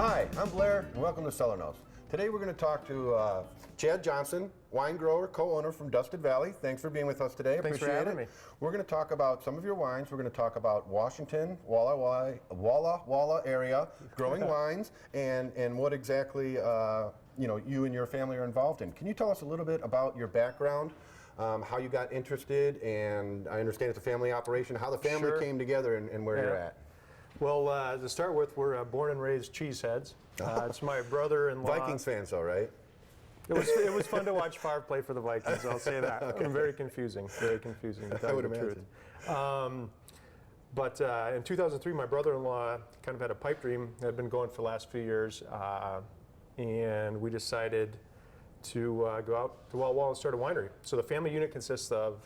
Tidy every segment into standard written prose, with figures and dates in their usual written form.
Hi, I'm Blair, and welcome to Cellar Notes. Today we're going to talk to Chad Johnson, wine grower, co-owner from Dusted Valley. Thanks for being with us today. Thanks for Appreciate having it. me. We're going to talk about some of your wines. We're going to talk about Washington, Walla Walla area, growing wines, and what exactly you and your family are involved in. Can you tell us a little bit about your background? How you got interested, and I understand it's a family operation, how the family Sure. came together and where you're at. Well, to start with, we're born and raised cheeseheads. It's my brother-in-law. Vikings fans though, right? It was fun to watch Favre play for the Vikings, I'll say that. Okay. Very confusing, to tell you the truth. But in 2003, my brother-in-law kind of had a pipe dream that had been going for the last few years, and we decided to go out to Walla Walla and start a winery. So the family unit consists of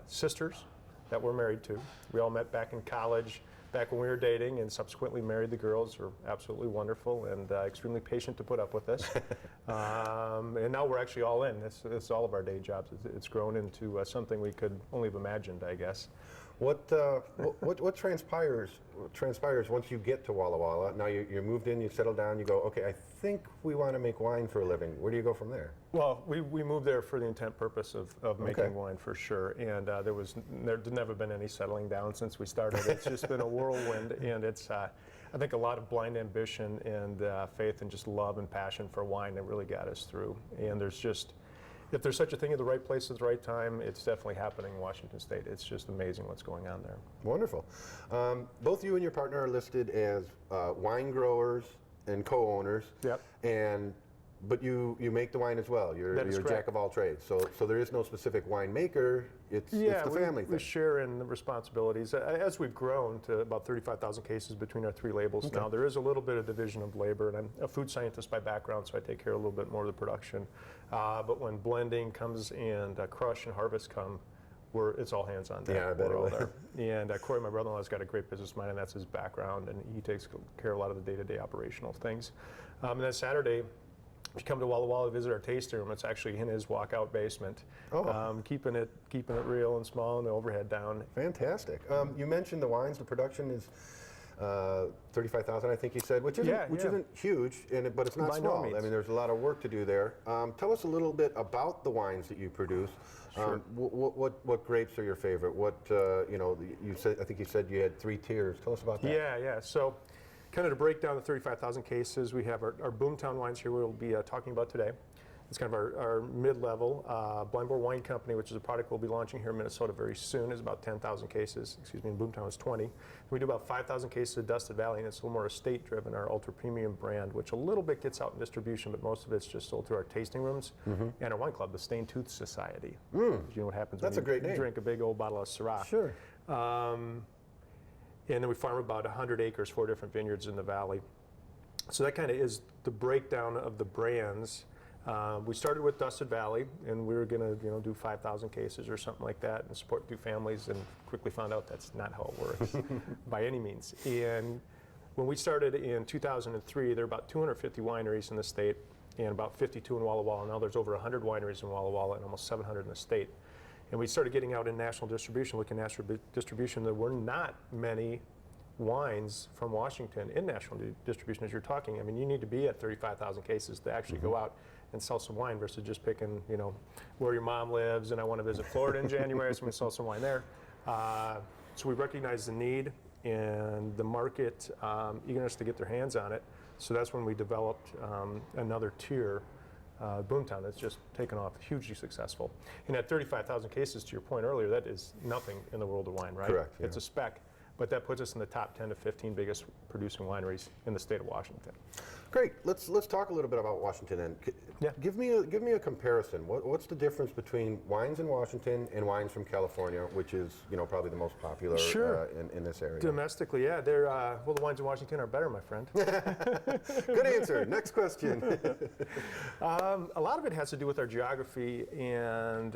sisters that we're married to. We all met back in college, back when we were dating, and subsequently married. The girls are absolutely wonderful and extremely patient to put up with us. And now we're actually all in. It's all of our day jobs. It's grown into something we could only have imagined, I guess. What transpires once you get to Walla Walla? Now you're moved in, you settle down, you go, okay, I think we want to make wine for a living. Where do you go from there? Well, we moved there for the intent purpose of making wine, for sure. And there'd never been any settling down since we started. It's just been a whirlwind, and it's I think a lot of blind ambition and faith and just love and passion for wine that really got us through. And if there's such a thing at the right place at the right time, it's definitely happening in Washington State. It's just amazing what's going on there. Wonderful. Both you and your partner are listed as wine growers and co-owners. Yep. But you make the wine as well. You're a jack of all trades. So there is no specific winemaker. It's the family thing. We share in the responsibilities. As we've grown to about 35,000 cases between our three labels now, there is a little bit of division of labor, and I'm a food scientist by background, so I take care of a little bit more of the production. But when blending comes and crush and harvest come, it's all hands on deck. Yeah, I bet we're all there. And Corey, my brother-in-law, has got a great business mind, and that's his background, and he takes care of a lot of the day-to-day operational things. And then Saturday, if you come to Walla Walla to visit our tasting room, it's actually in his walkout basement. Keeping it real and small and the overhead down. Fantastic. You mentioned the wines. The production is 35,000, I think you said, which isn't huge, but it's not By small. no means. I mean, there's a lot of work to do there. Tell us a little bit about the wines that you produce. Sure. What grapes are your favorite? I think you said you had 3 tiers. Tell us about that. Yeah. So, kind of to break down the 35,000 cases, we have our Boomtown wines here we'll be talking about today. It's kind of our mid-level. Blind Boar Wine Company, which is a product we'll be launching here in Minnesota very soon, is about 10,000 cases. Excuse me, and Boomtown is 20. We do about 5,000 cases of Dusted Valley, and it's a little more estate-driven, our ultra-premium brand, which a little bit gets out in distribution, but most of it's just sold through our tasting rooms and our wine club, the Stained Tooth Society. You know what happens when you drink a big old bottle of Syrah. Sure. And then we farm about 100 acres, 4 different vineyards in the valley. So that kind of is the breakdown of the brands. We started with Dusted Valley, and we were going to do 5,000 cases or something like that and support 2 families, and quickly found out that's not how it works by any means. And when we started in 2003, there were about 250 wineries in the state and about 52 in Walla Walla. Now there's over 100 wineries in Walla Walla and almost 700 in the state. And we started getting out in national distribution, looking at national distribution. There were not many wines from Washington in national distribution as you're talking. I mean, you need to be at 35,000 cases to actually go out and sell some wine versus just picking, where your mom lives, and I want to visit Florida in January, so we sell some wine there. So we recognized the need and the market eagerness to get their hands on it. So that's when we developed another tier, Boomtown, that's just taken off, hugely successful. And at 35,000 cases, to your point earlier, that is nothing in the world of wine, right? Correct. It's a speck, but that puts us in the top 10 to 15 biggest producing wineries in the state of Washington. Great. Let's talk a little bit about Washington then. Yeah. Give me a comparison. What's the difference between wines in Washington and wines from California, which is probably the most popular in this area? Domestically, yeah. They're the wines in Washington are better, my friend. Good answer. Next question. A lot of it has to do with our geography and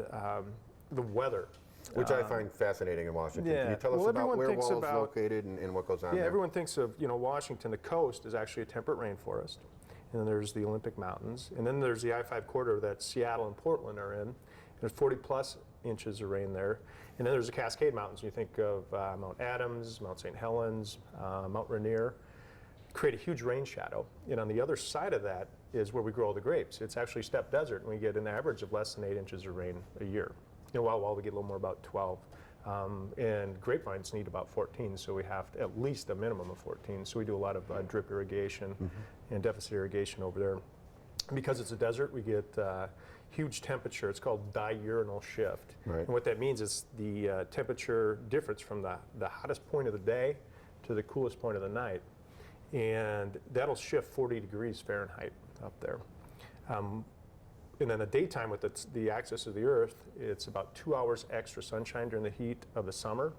the weather. Which I find fascinating in Washington. Yeah. Can you tell us about where Walla's located and what goes on there? Yeah, everyone thinks of Washington. The coast is actually a temperate rainforest. And then there's the Olympic Mountains. And then there's the I-5 corridor that Seattle and Portland are in. There's 40-plus inches of rain there. And then there's the Cascade Mountains. You think of Mount Adams, Mount St. Helens, Mount Rainier. create a huge rain shadow. And on the other side of that is where we grow all the grapes. It's actually steppe desert, and we get an average of less than 8 inches of rain a year. While we get a little more, about 12. And grapevines need about 14, so we have to, at least a minimum of 14. So we do a lot of drip irrigation and deficit irrigation over there. Because it's a desert, we get huge temperature. It's called diurnal shift. Right. And what that means is the temperature difference from the hottest point of the day to the coolest point of the night. And that'll shift 40 degrees Fahrenheit up there. And then the daytime with the axis of the Earth, it's about 2 hours extra sunshine during the heat of the summer.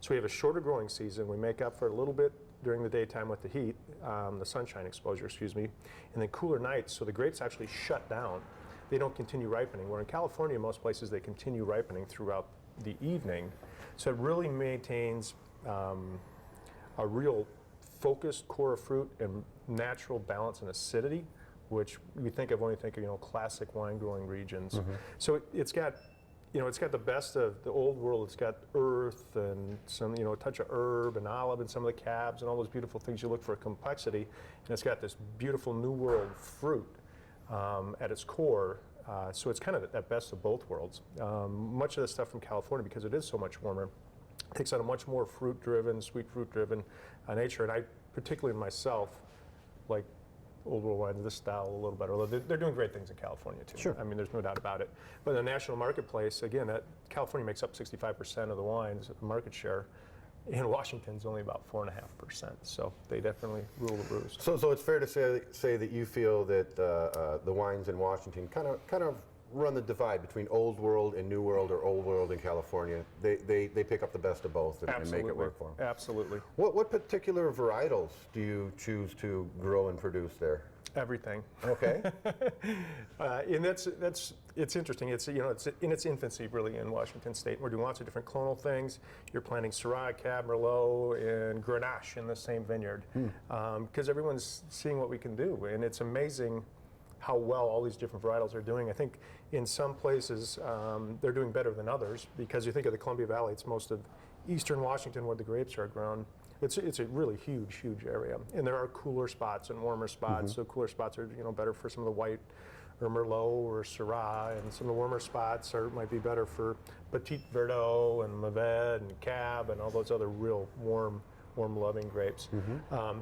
So we have a shorter growing season. We make up for it a little bit during the daytime with the heat, the sunshine exposure, excuse me, and then cooler nights. So the grapes actually shut down. They don't continue ripening. Where in California, most places, they continue ripening throughout the evening. So it really maintains a real focused core of fruit and natural balance and acidity, which we think of when we think of classic wine growing regions. So it's got it's got the best of the old world. It's got earth and some a touch of herb and olive and some of the cabs and all those beautiful things you look for complexity, and it's got this beautiful new world fruit at its core. So it's kind of that best of both worlds. Much of the stuff from California, because it is so much warmer, takes on a much more fruit-driven, sweet fruit-driven nature. And I, particularly myself, like old world wines, this style a little better. Although they're doing great things in California too. Sure. I mean, there's no doubt about it. But in the national marketplace, again, California makes up 65% of the wines market share. And Washington's only about 4.5%, so they definitely rule the roost. So it's fair to say that you feel that the wines in Washington kind of run the divide between old world and new world, or old world in California. They pick up the best of both and make it work for them. Absolutely. What particular varietals do you choose to grow and produce there? Everything. Okay. And it's interesting. It's it's in its infancy really in Washington State. We're doing lots of different clonal things. You're planting Syrah, Cab, Merlot, and Grenache in the same vineyard because everyone's seeing what we can do, and it's amazing how well all these different varietals are doing. I think in some places they're doing better than others, because you think of the Columbia Valley, it's most of eastern Washington where the grapes are grown. It's a really huge area, and there are cooler spots and warmer spots. So cooler spots are better for some of the white or Merlot or Syrah, and some of the warmer spots might be better for Petit Verdot and Mourvèdre and Cab and all those other real warm loving grapes.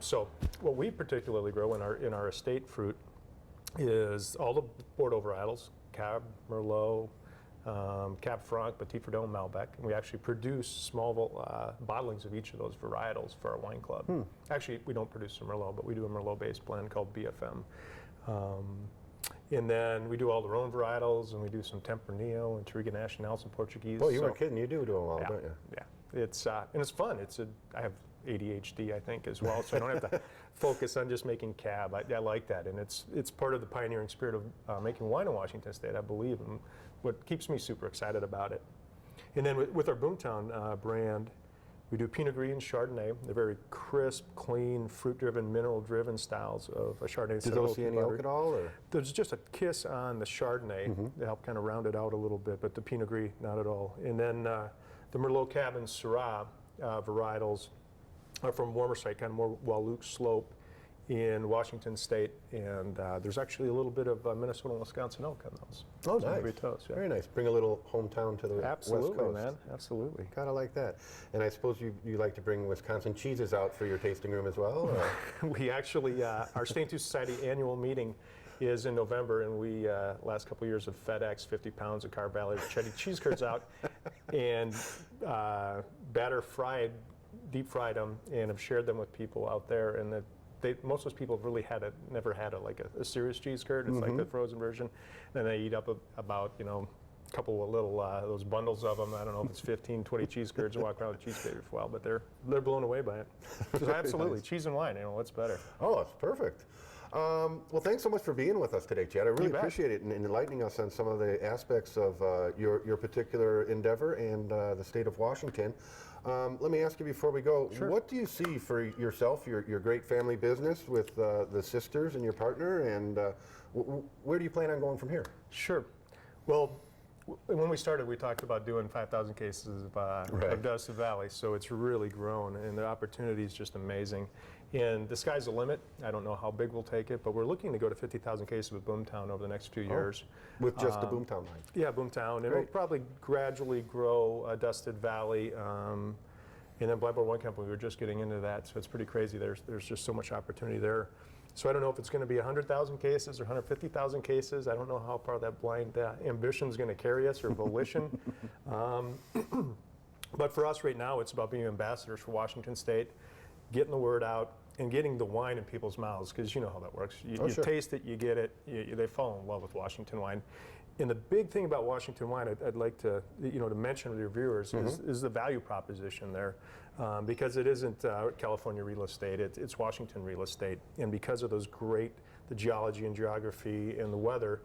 So what we particularly grow in our estate fruit is all the Bordeaux varietals: Cab, Merlot, Cab Franc, Petit Verdot, and Malbec. And we actually produce small bottlings of each of those varietals for our wine club. Actually, we don't produce a Merlot, but we do a Merlot-based blend called BFM. And then we do all their own varietals, and we do some Tempranillo and Touriga Nacional, some Portuguese. Well, you weren't kidding. You do them all, don't you? Yeah. It's and it's fun. I have ADHD, I think, as well, so I don't have to focus on just making Cab. I like that, and it's part of the pioneering spirit of making wine in Washington State, I believe, and what keeps me super excited about it. And then with our Boomtown brand, we do Pinot Gris and Chardonnay. They're very crisp, clean, fruit-driven, mineral-driven styles of a Chardonnay. Do those see any oak at all? Or? There's just a kiss on the Chardonnay to help kind of round it out a little bit, but the Pinot Gris, not at all. And then the Merlot, Cab, and Syrah varietals are from warmer site, kind of more Wahluke slope in Washington State, and there's actually a little bit of Minnesota and Wisconsin oak on those. Oh, nice. Yeah. Very nice. Bring a little hometown to the West Coast. Absolutely, man. Absolutely. Kind of like that. And I suppose you like to bring Wisconsin cheeses out for your tasting room as well? Or? We actually, our St. Society annual meeting is in November, and we, last couple of years, have FedEx 50 pounds of Carr Valley Cheddar cheese curds out, and deep fried them, and have shared them with people out there, and most of those people have really never had a serious cheese curd. It's like the frozen version, and they eat up about a couple of little those bundles of them. I don't know if it's 15, 20 cheese curds, and walk around with cheese curds for a while, but they're blown away by it. So absolutely, nice. Cheese and wine. What's better? Oh, it's perfect. Well, thanks so much for being with us today, Chad. I really appreciate it and enlightening us on some of the aspects of your particular endeavor and the state of Washington. Let me ask you before we go, what do you see for yourself, your great family business with the sisters and your partner, and where do you plan on going from here? Sure. Well, When we started, we talked about doing 5,000 cases of Dustin Valley, so it's really grown, and the opportunity is just amazing. And the sky's the limit. I don't know how big we'll take it, but we're looking to go to 50,000 cases with Boomtown over the next few years. With just the Boomtown line? Yeah, Boomtown. And we'll probably gradually grow Dustin Valley. And then Blackboard Wine Company, we were just getting into that, so it's pretty crazy. There's just so much opportunity there. So I don't know if it's going to be 100,000 cases or 150,000 cases. I don't know how far that blind ambition is going to carry us, or volition. But for us right now, it's about being ambassadors for Washington State, getting the word out, and getting the wine in people's mouths, because you know how that works. You sure. taste it, you get it, they fall in love with Washington wine. And the big thing about Washington wine, I'd like to, to mention with your viewers, is the value proposition there, because it isn't California real estate, it's Washington real estate, and because of the geology and geography and the weather,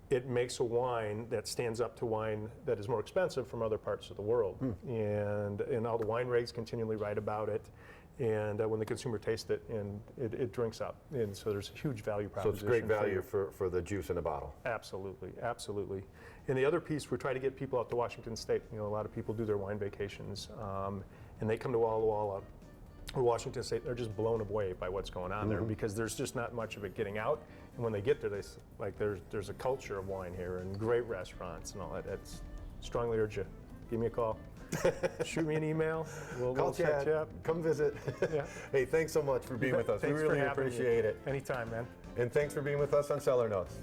it makes a wine that stands up to wine that is more expensive from other parts of the world, and all the wine regs continually write about it. And when the consumer tastes it, and it drinks up, and so there's a huge value proposition. So it's great value for the juice in a bottle. Absolutely, absolutely. And the other piece, we're trying to get people out to Washington State. A lot of people do their wine vacations, and they come to Walla Walla or Washington State. They're just blown away by what's going on there, because there's just not much of it getting out. And when they get there, there's a culture of wine here, and great restaurants and all that. That's strongly urge you. Give me a call. Shoot me an email. We'll set you up. Come visit. Yeah. Hey, thanks so much for being with us. We really appreciate it. Anytime, man. And thanks for being with us on Cellar Notes.